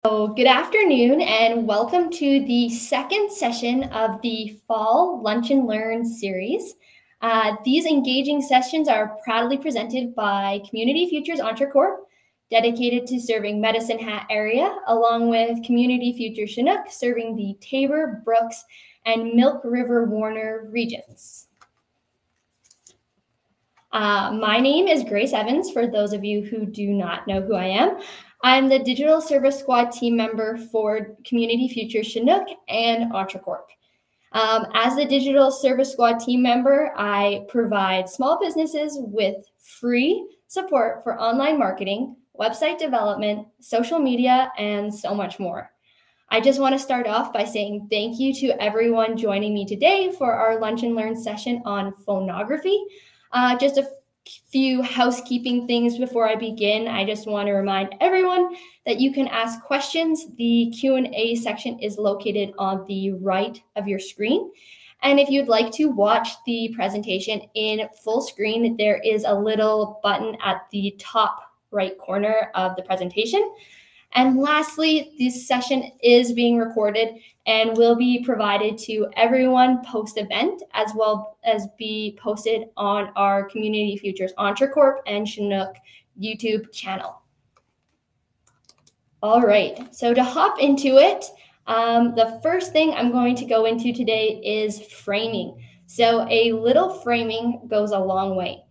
Good afternoon and welcome to the second session of the Fall Lunch and Learn series. These engaging sessions are proudly presented by Community Futures Entrecorp, dedicated to serving Medicine Hat area, along with Community Futures Chinook, serving the Tabor, Brooks, and Milk River Warner regions. My name is Grace Evans, for those of you who do not know who I am. I'm the Digital Service Squad team member for Community Futures Chinook and Entrecorp. As the Digital Service Squad team member, I provide small businesses with free support for online marketing, website development, social media, and so much more. I just want to start off by saying thank you to everyone joining me today for our Lunch and Learn session on Phonegraphy. Just a few housekeeping things before I begin. I just want to remind everyone that you can ask questions. The Q&A section is located on the right of your screen. And if you'd like to watch the presentation in full screen, there is a little button at the top right corner of the presentation. And lastly, this session is being recorded and will be provided to everyone post-event, as well as be posted on our Community Futures Entrecorp and Chinook YouTube channel. All right, so to hop into it, the first thing I'm going to go into today is framing. So a little framing goes a long way.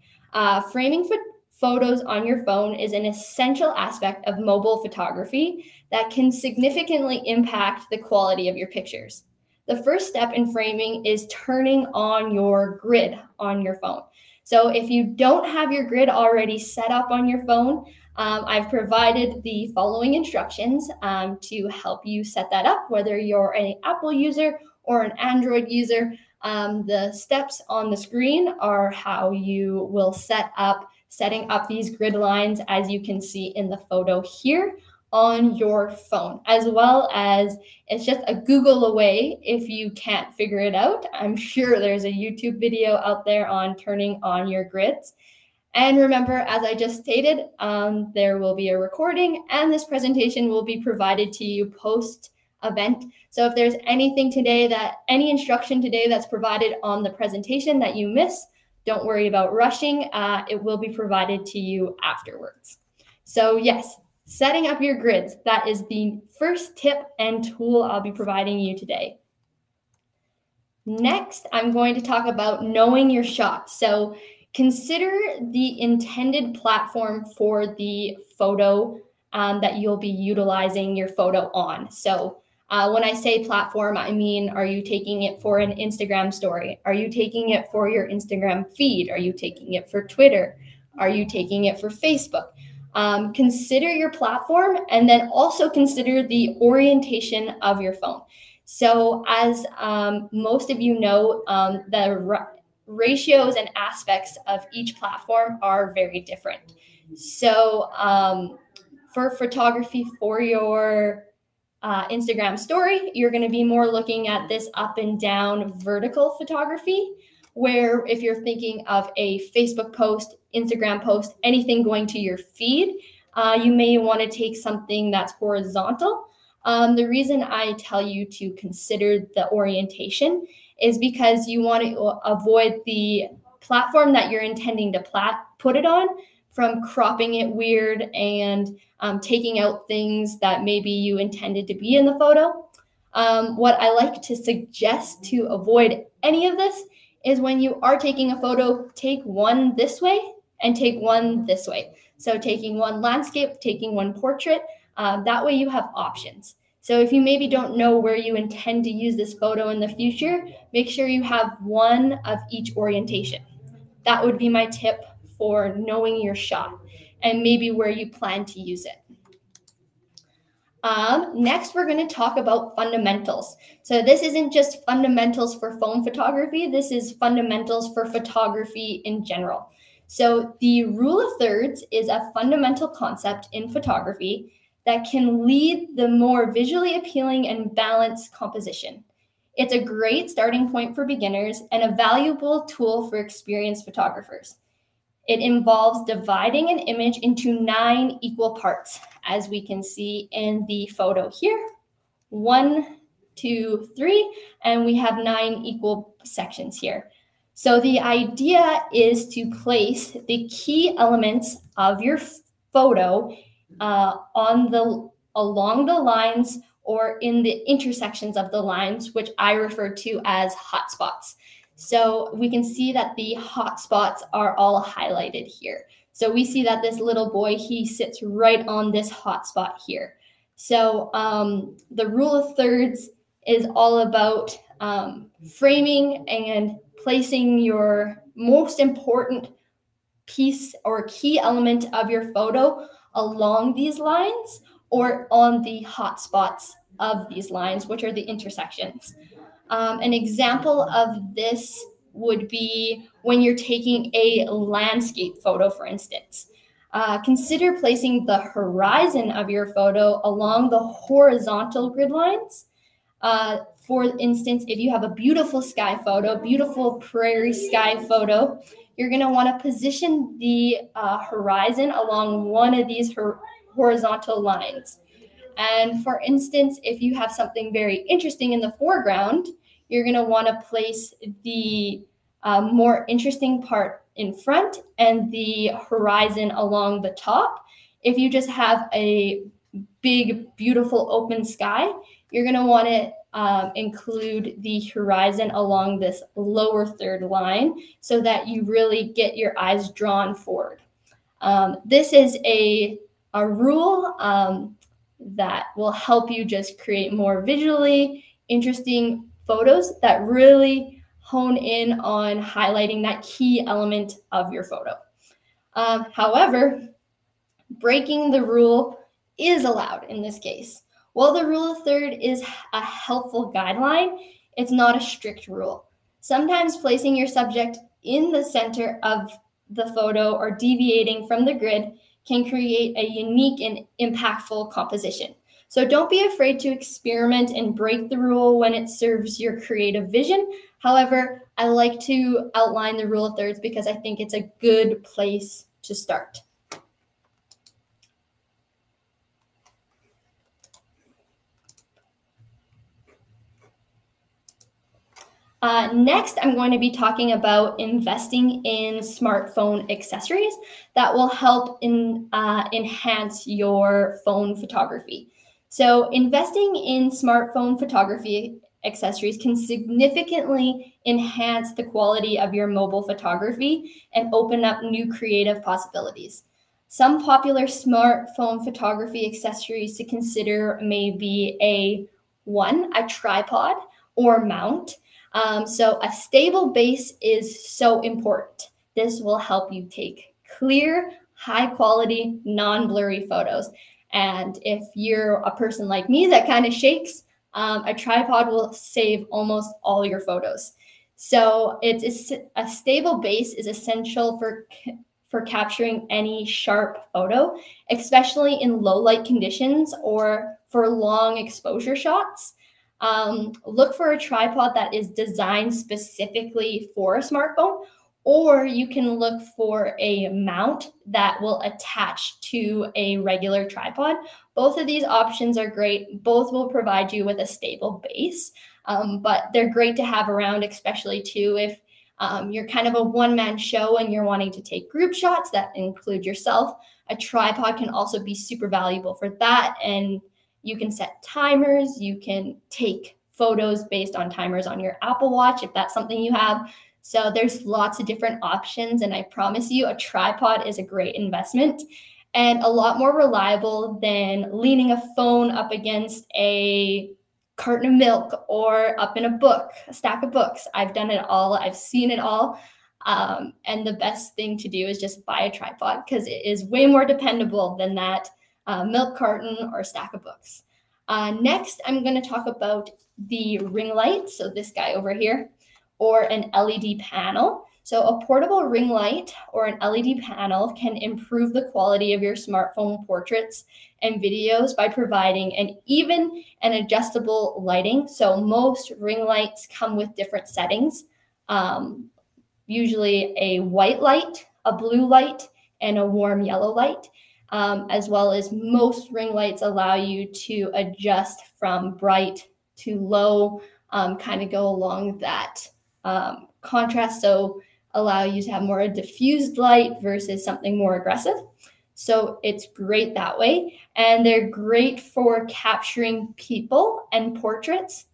Framing for photos on your phone is an essential aspect of mobile photography that can significantly impact the quality of your pictures. The first step in framing is turning on your grid on your phone. So if you don't have your grid already set up on your phone, I've provided the following instructions to help you set that up, whether you're an Apple user or an Android user. The steps on the screen are how you will setting up these grid lines, as you can see in the photo here on your phone, as well as it's just a Google away if you can't figure it out. I'm sure there's a YouTube video out there on turning on your grids. And remember, as I just stated, there will be a recording and this presentation will be provided to you post-event. So if there's anything today any instruction today that's provided on the presentation that you miss, don't worry about rushing. It will be provided to you afterwards. So yes, setting up your grids, that is the first tip and tool I'll be providing you today. Next, I'm going to talk about knowing your shot. So consider the intended platform for the photo that you'll be utilizing your photo on. So when I say platform, I mean, are you taking it for an Instagram story? Are you taking it for your Instagram feed? Are you taking it for Twitter? Are you taking it for Facebook? Consider your platform and then also consider the orientation of your phone. So as most of you know, the ratios and aspects of each platform are very different. So for photography for your Instagram story, you're going to be more looking at this up and down vertical photography, where if you're thinking of a Facebook post, Instagram post, anything going to your feed, you may want to take something that's horizontal. The reason I tell you to consider the orientation is because you want to avoid the platform that you're intending to put it on from cropping it weird and taking out things that maybe you intended to be in the photo. What I like to suggest to avoid any of this is when you are taking a photo, take one this way and take one this way. So taking one landscape, taking one portrait, that way you have options. So if you maybe don't know where you intend to use this photo in the future, make sure you have one of each orientation. That would be my tip for knowing your shot and maybe where you plan to use it. Next, we're going to talk about fundamentals. So this isn't just fundamentals for phone photography. This is fundamentals for photography in general. So the rule of thirds is a fundamental concept in photography that can lead the more visually appealing and balanced composition. It's a great starting point for beginners and a valuable tool for experienced photographers. It involves dividing an image into 9 equal parts, as we can see in the photo here. 1, 2, 3, and we have 9 equal sections here. So the idea is to place the key elements of your photo along the lines or in the intersections of the lines, which I refer to as hotspots. So we can see that the hotspots are all highlighted here. So we see that this little boy, he sits right on this hotspot here. So the rule of thirds is all about framing and placing your most important piece or key element of your photo along these lines or on the hotspots of these lines, which are the intersections. An example of this would be when you're taking a landscape photo, for instance. Consider placing the horizon of your photo along the horizontal grid lines. For instance, if you have a beautiful sky photo, beautiful prairie sky photo, you're going to want to position the horizon along one of these horizontal lines. And for instance, if you have something very interesting in the foreground, you're going to want to place the more interesting part in front and the horizon along the top. If you just have a big, beautiful open sky, you're going to want to include the horizon along this lower third line so that you really get your eyes drawn forward. This is a rule that will help you just create more visually interesting photos that really hone in on highlighting that key element of your photo. However, breaking the rule is allowed in this case. While the rule of third is a helpful guideline, it's not a strict rule. Sometimes placing your subject in the center of the photo or deviating from the grid can create a unique and impactful composition. So don't be afraid to experiment and break the rule when it serves your creative vision. However, I like to outline the rule of thirds because I think it's a good place to start. Next, I'm going to be talking about investing in smartphone accessories that will help enhance your phone photography. So investing in smartphone photography accessories can significantly enhance the quality of your mobile photography and open up new creative possibilities. Some popular smartphone photography accessories to consider may be a tripod or mount. So a stable base is so important. This will help you take clear, high quality, non-blurry photos. And if you're a person like me that kind of shakes, a tripod will save almost all your photos. So it's a stable base is essential for capturing any sharp photo, especially in low light conditions or for long exposure shots. Look for a tripod that is designed specifically for a smartphone, or you can look for a mount that will attach to a regular tripod. Both of these options are great. Both will provide you with a stable base, but they're great to have around, especially too if you're kind of a one-man show and you're wanting to take group shots that include yourself. A tripod can also be super valuable for that, and you can set timers. You can take photos based on timers on your Apple Watch if that's something you have. So there's lots of different options, and I promise you a tripod is a great investment and a lot more reliable than leaning a phone up against a carton of milk or up in a stack of books. I've done it all. I've seen it all. And the best thing to do is just buy a tripod because it is way more dependable than that milk carton or stack of books. Next, I'm going to talk about the ring light. So this guy over here, or an LED panel. So a portable ring light or an LED panel can improve the quality of your smartphone portraits and videos by providing an even and adjustable lighting. So most ring lights come with different settings. Usually a white light a blue light and a warm yellow light, as well as most ring lights allow you to adjust from bright to low, kind of go along that contrast, so allow you to have more a diffused light versus something more aggressive. So it's great that way. And they're great for capturing people and portraits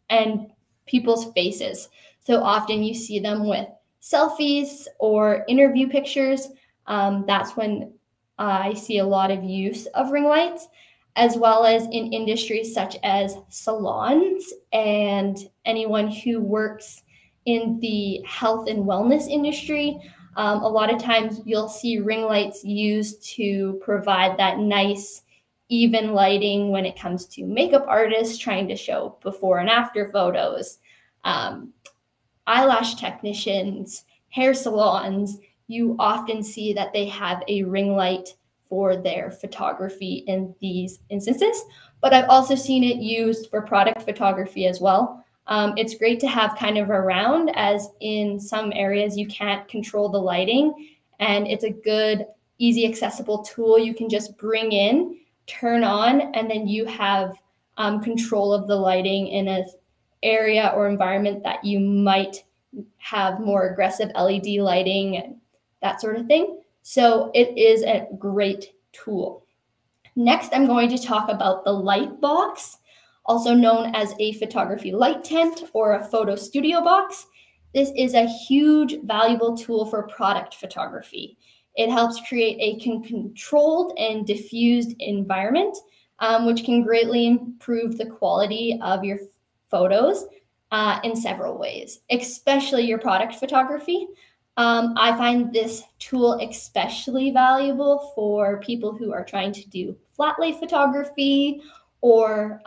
and people's faces. So often you see them with selfies or interview pictures. That's when I see a lot of use of ring lights, as well as in industries such as salons and anyone who works in the health and wellness industry. A lot of times you'll see ring lights used to provide that nice, even lighting when it comes to makeup artists trying to show before and after photos, eyelash technicians, hair salons. You often see that they have a ring light for their photography in these instances, but I've also seen it used for product photography as well. It's great to have kind of around, as in some areas you can't control the lighting, and it's a good, easy, accessible tool you can just bring in, turn on, and then you have control of the lighting in an area or environment that you might have more aggressive LED lighting and that sort of thing. So it is a great tool. Next, I'm going to talk about the light box, also known as a photography light tent or a photo studio box. This is a huge, valuable tool for product photography. It helps create a controlled and diffused environment, which can greatly improve the quality of your photos in several ways, especially your product photography. I find this tool especially valuable for people who are trying to do flat lay photography or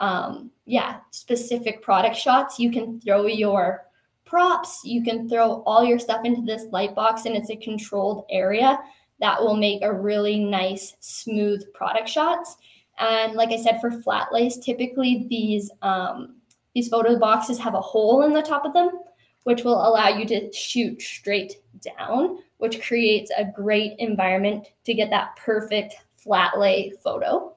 specific product shots. You can throw your props, you can throw all your stuff into this light box, and it's a controlled area that will make a really nice, smooth product shots. And like I said, for flat lays, typically these photo boxes have a hole in the top of them, which will allow you to shoot straight down, which creates a great environment to get that perfect flat lay photo.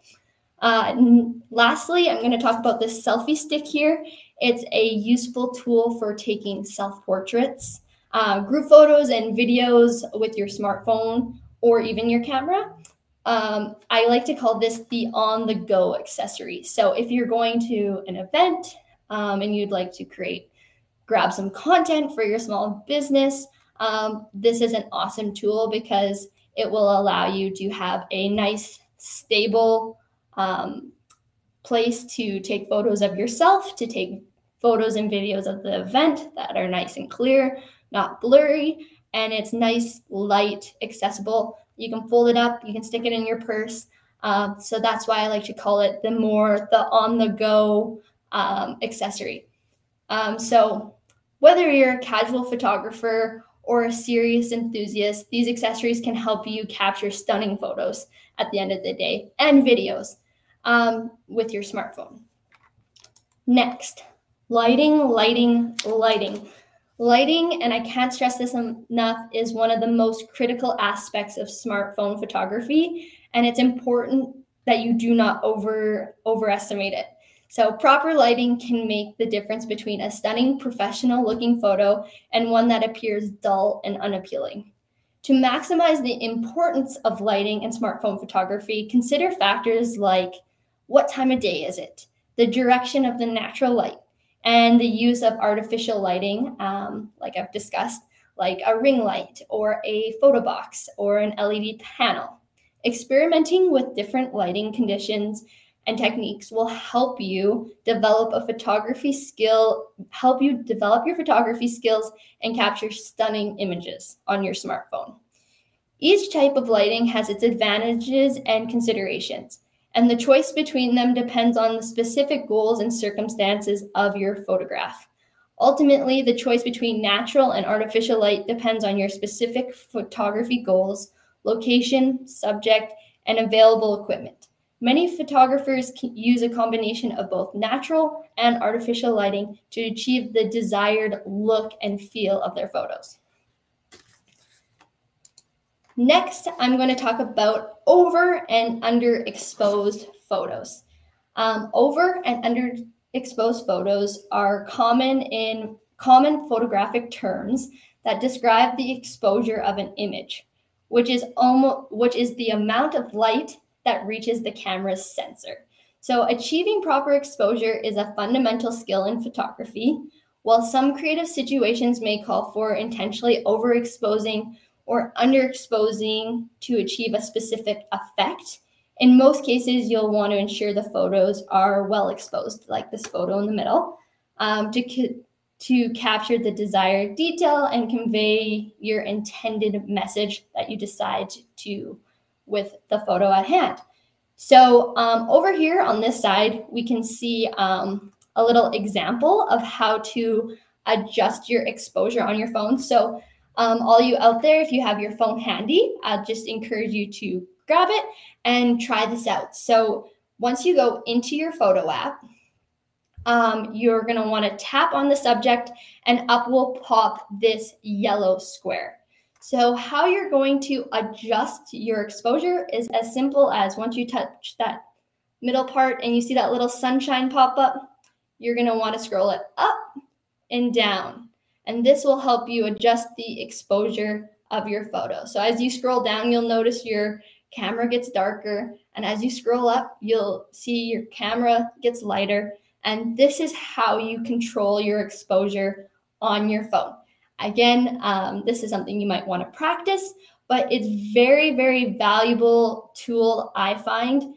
Lastly, I'm going to talk about this selfie stick here. It's a useful tool for taking self-portraits, group photos, and videos with your smartphone or even your camera. I like to call this the on-the-go accessory. So if you're going to an event and you'd like to grab some content for your small business, this is an awesome tool because it will allow you to have a nice, stable place to take photos of yourself, to take photos and videos of the event that are nice and clear, not blurry, and it's nice, light, accessible. You can fold it up, you can stick it in your purse. So that's why I like to call it the on-the-go accessory. So whether you're a casual photographer or a serious enthusiast, these accessories can help you capture stunning photos at the end of the day and videos with your smartphone. Next, lighting, and I can't stress this enough, is one of the most critical aspects of smartphone photography, and it's important that you do not overestimate it. So proper lighting can make the difference between a stunning, professional-looking photo and one that appears dull and unappealing. To maximize the importance of lighting in smartphone photography, consider factors like what time of day is it, the direction of the natural light, and the use of artificial lighting, like I've discussed, like a ring light or a photo box or an LED panel. Experimenting with different lighting conditions and techniques will help you develop your photography skills and capture stunning images on your smartphone. Each type of lighting has its advantages and considerations, and the choice between them depends on the specific goals and circumstances of your photograph. Ultimately, the choice between natural and artificial light depends on your specific photography goals, location, subject, and available equipment. Many photographers can use a combination of both natural and artificial lighting to achieve the desired look and feel of their photos. Next, I'm going to talk about over and underexposed photos. Over and underexposed photos are common photographic terms that describe the exposure of an image, which is the amount of light that reaches the camera's sensor. So achieving proper exposure is a fundamental skill in photography. While some creative situations may call for intentionally overexposing or underexposing to achieve a specific effect, in most cases, you'll want to ensure the photos are well exposed, like this photo in the middle, to capture the desired detail and convey your intended message that you decide to with the photo at hand. So over here on this side, we can see a little example of how to adjust your exposure on your phone. So all you out there, if you have your phone handy, I'd just encourage you to grab it and try this out. So once you go into your photo app, you're going to want to tap on the subject and up will pop this yellow square. So how you're going to adjust your exposure is as simple as once you touch that middle part and you see that little sunshine pop up, you're going to want to scroll it up and down. And this will help you adjust the exposure of your photo. So as you scroll down, you'll notice your camera gets darker. And as you scroll up, you'll see your camera gets lighter. And this is how you control your exposure on your phone. Again, this is something you might want to practice, but it's very, very valuable tool, I find,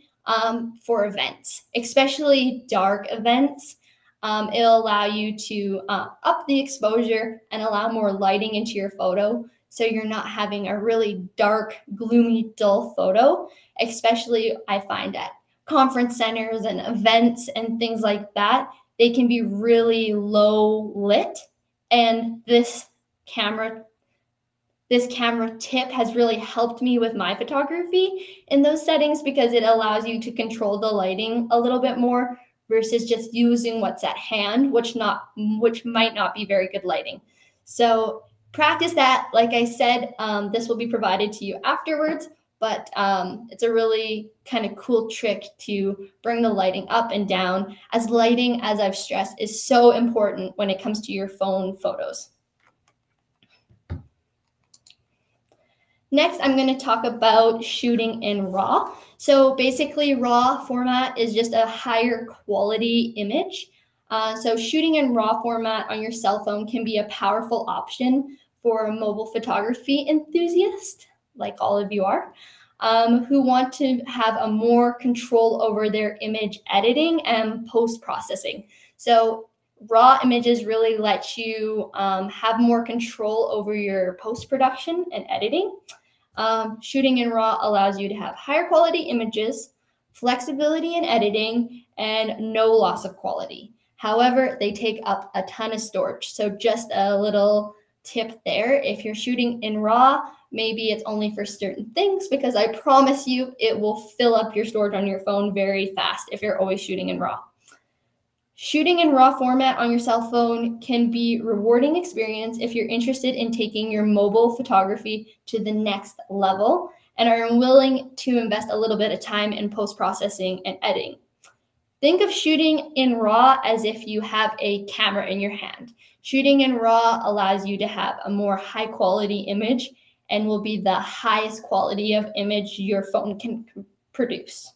for events, especially dark events. It'll allow you to up the exposure and allow more lighting into your photo, so you're not having a really dark, gloomy, dull photo, especially I find at conference centers and events and things like that. They can be really low lit, and this camera tip has really helped me with my photography in those settings because it allows you to control the lighting a little bit more versus just using what's at hand, which might not be very good lighting. So practice that. Like I said, this will be provided to you afterwards, but it's a really kind of cool trick to bring the lighting up and down, as lighting, as I've stressed, is so important when it comes to your phone photos. Next, I'm going to talk about shooting in RAW. So basically, RAW format is just a higher quality image. So shooting in RAW format on your cell phone can be a powerful option for a mobile photography enthusiast, like all of you are, who want to have a more control over their image editing and post-processing. So RAW images really let you have more control over your post-production and editing. Shooting in RAW allows you to have higher quality images, flexibility in editing, and no loss of quality. However, they take up a ton of storage. So just a little tip there, if you're shooting in RAW, maybe it's only for certain things, because I promise you it will fill up your storage on your phone very fast if you're always shooting in RAW. Shooting in RAW format on your cell phone can be a rewarding experience if you're interested in taking your mobile photography to the next level and are willing to invest a little bit of time in post-processing and editing. Think of shooting in RAW as if you have a camera in your hand. Shooting in RAW allows you to have a more high quality image and will be the highest quality of image your phone can produce.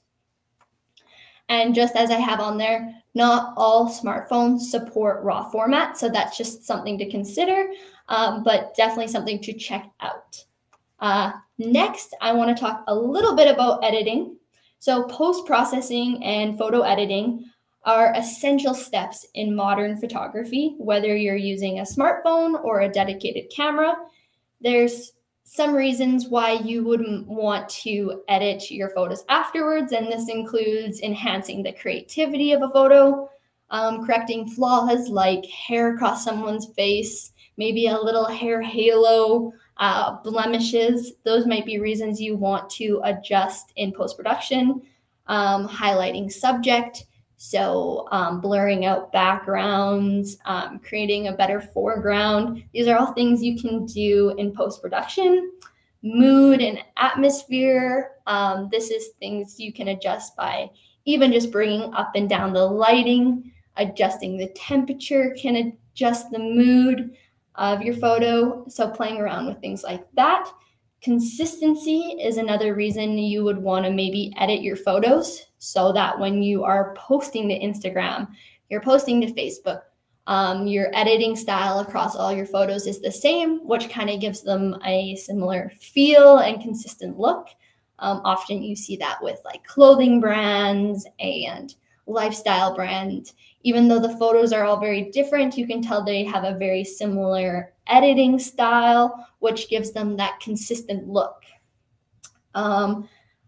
And just as I have on there, not all smartphones support RAW format, so that's just something to consider, but definitely something to check out. Next, I want to talk a little bit about editing. So post-processing and photo editing are essential steps in modern photography, whether you're using a smartphone or a dedicated camera. There's some reasons why you wouldn't want to edit your photos afterwards, and this includes enhancing the creativity of a photo, correcting flaws like hair across someone's face, maybe a little hair halo, blemishes. Those might be reasons you want to adjust in post-production, highlighting subject, so blurring out backgrounds, creating a better foreground. These are all things you can do in post-production. mood and atmosphere. This is things you can adjust by even just bringing up and down the lighting, adjusting the temperature can adjust the mood of your photo. So playing around with things like that. Consistency is another reason you would want to maybe edit your photos so that when you are posting to Instagram, you're posting to Facebook, your editing style across all your photos is the same, which kind of gives them a similar feel and consistent look. Often you see that with like clothing brands and lifestyle brands. Even though the photos are all very different, you can tell they have a very similar editing style, which gives them that consistent look.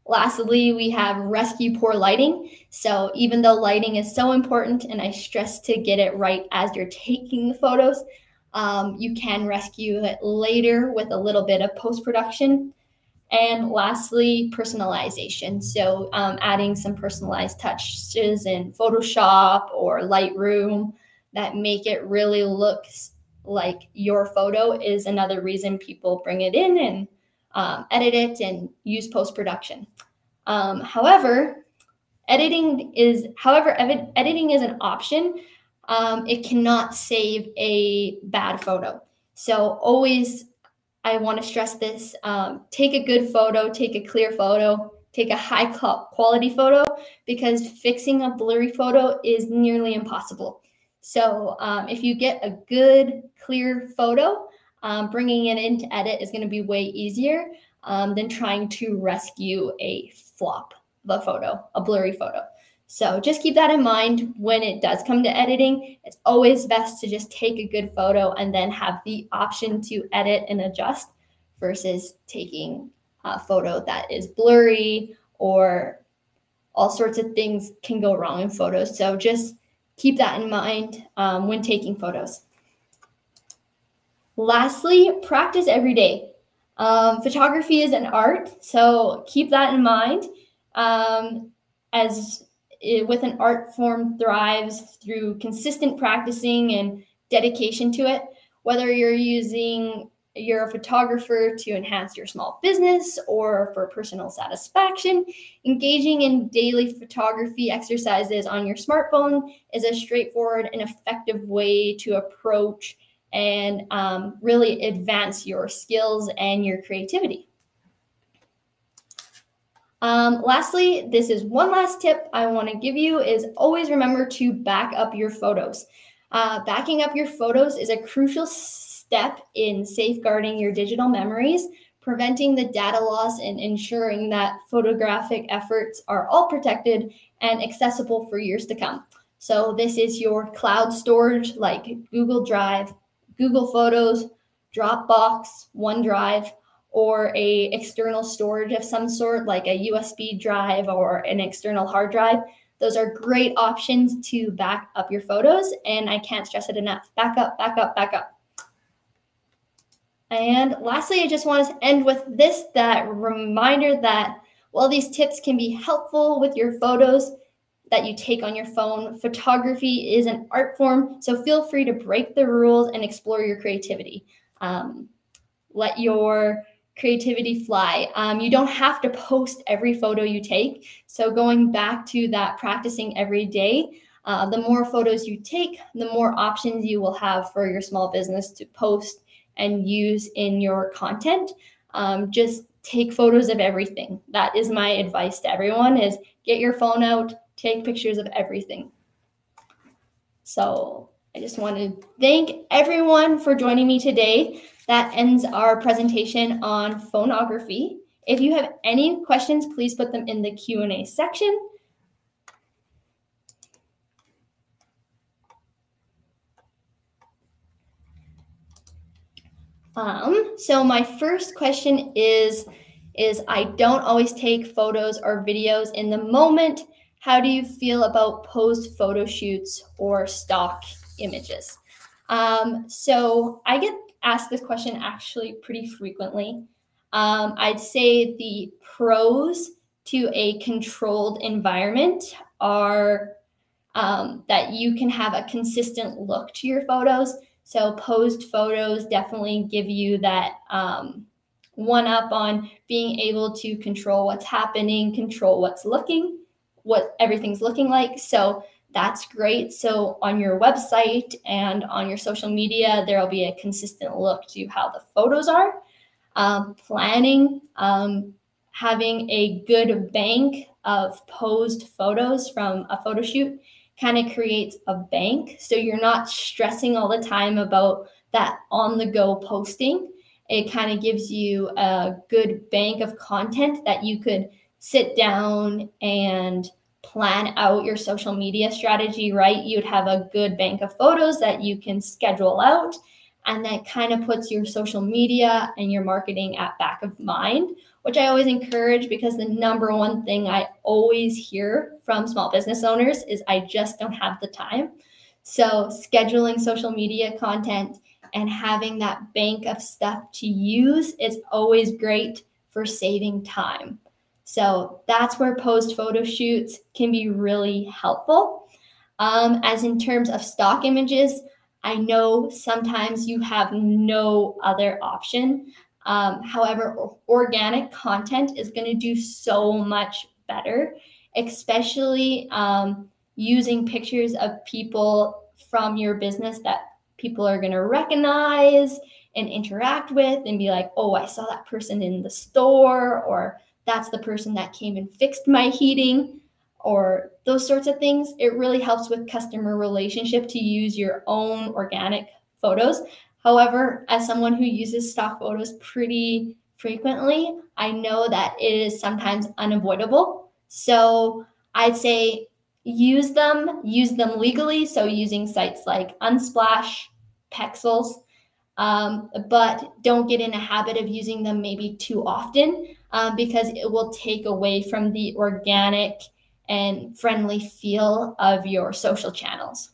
Lastly, we have rescue poor lighting. So even though lighting is so important, and I stress to get it right as you're taking the photos, you can rescue it later with a little bit of post-production. And lastly, personalization. So adding some personalized touches in Photoshop or Lightroom that make it really look like your photo is another reason people bring it in and edit it and use post-production. However, editing is an option. It cannot save a bad photo. So always, I want to stress this, take a good photo, take a clear photo, take a high quality photo, because fixing a blurry photo is nearly impossible. So if you get a good, clear photo, bringing it in to edit is going to be way easier than trying to rescue a flop of a photo, a blurry photo. So just keep that in mind when it does come to editing. It's always best to just take a good photo and then have the option to edit and adjust versus taking a photo that is blurry, or all sorts of things can go wrong in photos. So just keep that in mind when taking photos. Lastly, practice every day. Photography is an art, so keep that in mind. With an art form thrives through consistent practicing and dedication to it. Whether you're a photographer to enhance your small business or for personal satisfaction, engaging in daily photography exercises on your smartphone is a straightforward and effective way to approach and really advance your skills and your creativity. Lastly, this is one last tip I want to give you is always remember to back up your photos. Backing up your photos is a crucial step in safeguarding your digital memories, preventing the data loss, and ensuring that photographic efforts are all protected and accessible for years to come. So this is your cloud storage like Google Drive, Google Photos, Dropbox, OneDrive, or a external storage of some sort like a USB drive or an external hard drive. Those are great options to back up your photos, and I can't stress it enough. Back up, back up, back up. And lastly, I just want to end with that reminder that while these tips can be helpful with your photos that you take on your phone, photography is an art form, so feel free to break the rules and explore your creativity. Let your creativity fly. You don't have to post every photo you take. So going back to that practicing every day, the more photos you take, the more options you will have for your small business to post and use in your content. Just take photos of everything. That is my advice to everyone is get your phone out, take pictures of everything. So I just want to thank everyone for joining me today. That ends our presentation on phonography. If you have any questions, please put them in the Q&A section. So my first question is I don't always take photos or videos in the moment. How do you feel about post photo shoots or stock images? So I get asked this question actually pretty frequently. I'd say the pros to a controlled environment are that you can have a consistent look to your photos. So posed photos definitely give you that one up on being able to control what's happening, control what everything's looking like. So that's great. So on your website and on your social media, there'll be a consistent look to how the photos are. Planning, having a good bank of posed photos from a photo shoot kind of creates a bank. So you're not stressing all the time about that on-the-go posting. It kind of gives you a good bank of content that you could sit down and plan out your social media strategy, right? You'd have a good bank of photos that you can schedule out, and that kind of puts your social media and your marketing at back of mind, which I always encourage, because the number one thing I always hear from small business owners is I just don't have the time. So scheduling social media content and having that bank of stuff to use is always great for saving time. So that's where post photo shoots can be really helpful. As in terms of stock images, I know sometimes you have no other option. However, organic content is going to do so much better, especially using pictures of people from your business that people are going to recognize and interact with and be like, oh, I saw that person in the store, or that's the person that came and fixed my heating, or those sorts of things. It really helps with customer relationship to use your own organic photos. However, as someone who uses stock photos pretty frequently, I know that it is sometimes unavoidable. So I'd say use them legally. So using sites like Unsplash, Pexels, but don't get in a habit of using them maybe too often, because it will take away from the organic and friendly feel of your social channels.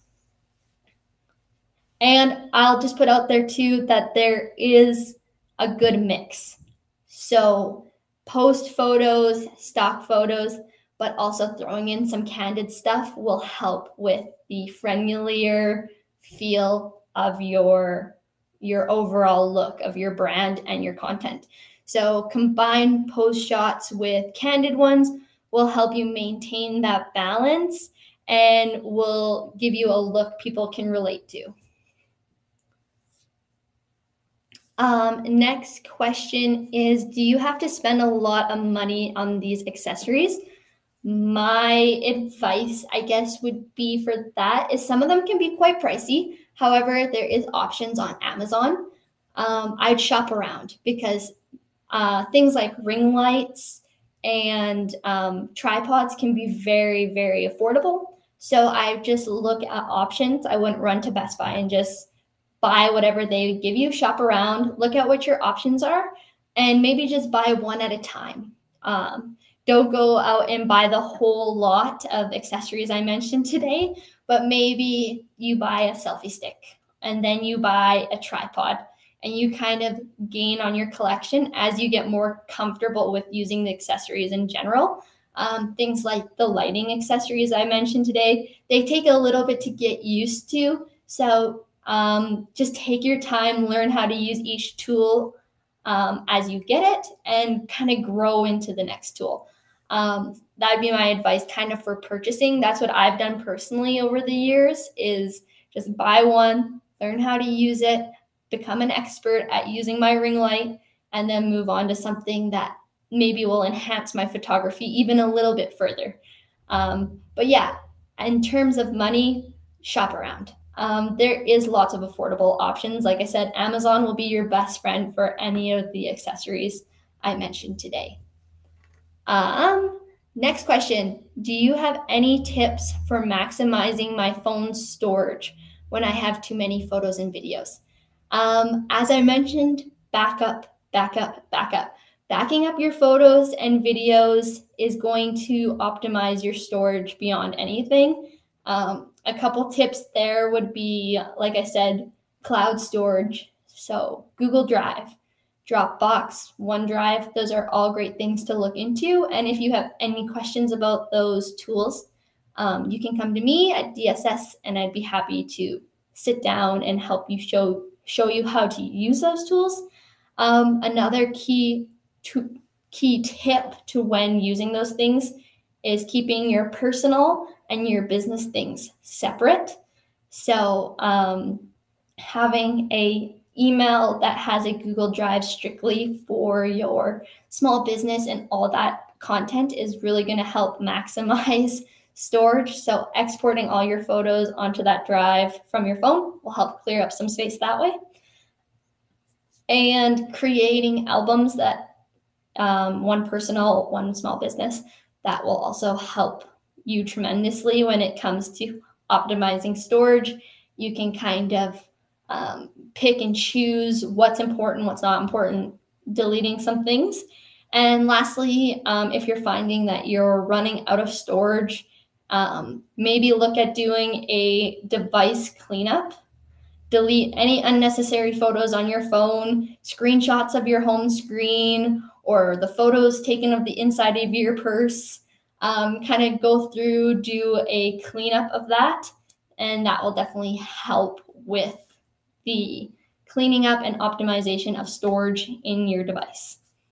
And I'll just put out there too that there is a good mix. So post photos, stock photos, but also throwing in some candid stuff will help with the friendlier feel of your overall look of your brand and your content. So combine post shots with candid ones will help you maintain that balance and will give you a look people can relate to. Next question is, do you have to spend a lot of money on these accessories? My advice, I guess, would be for that is some of them can be quite pricey. However, there is options on Amazon. I'd shop around, because things like ring lights and tripods can be very, very affordable. So I just look at options. I wouldn't run to Best Buy and just buy whatever they give you. Shop around, look at what your options are, and maybe just buy one at a time. Don't go out and buy the whole lot of accessories I mentioned today, but maybe you buy a selfie stick and then you buy a tripod, and you kind of gain on your collection as you get more comfortable with using the accessories in general. Things like the lighting accessories I mentioned today, they take a little bit to get used to. So just take your time, learn how to use each tool as you get it, and kind of grow into the next tool. That'd be my advice kind of for purchasing. That's what I've done personally over the years, is just buy one, learn how to use it, become an expert at using my ring light, and then move on to something that maybe will enhance my photography even a little bit further. But yeah, in terms of money, shop around. There is lots of affordable options. Like I said, Amazon will be your best friend for any of the accessories I mentioned today. Next question. Do you have any tips for maximizing my phone's storage when I have too many photos and videos? As I mentioned, backup. Backing up your photos and videos is going to optimize your storage beyond anything. A couple tips there would be, like I said, cloud storage. So Google Drive, Dropbox, OneDrive, those are all great things to look into. And if you have any questions about those tools, you can come to me at DSS, and I'd be happy to sit down and help you show you how to use those tools. Another key tip to when using those things is keeping your personal and your business things separate. So having a email that has a Google Drive strictly for your small business and all that content is really going to help maximize storage. So exporting all your photos onto that drive from your phone will help clear up some space that way. And creating albums that one personal, one small business, that will also help you tremendously when it comes to optimizing storage. You can kind of pick and choose what's important, what's not important, deleting some things. And lastly, if you're finding that you're running out of storage, maybe look at doing a device cleanup. Delete any unnecessary photos on your phone, screenshots of your home screen, or the photos taken of the inside of your purse. Kind of go through, do a cleanup of that, and that will definitely help with the cleaning up and optimization of storage in your device.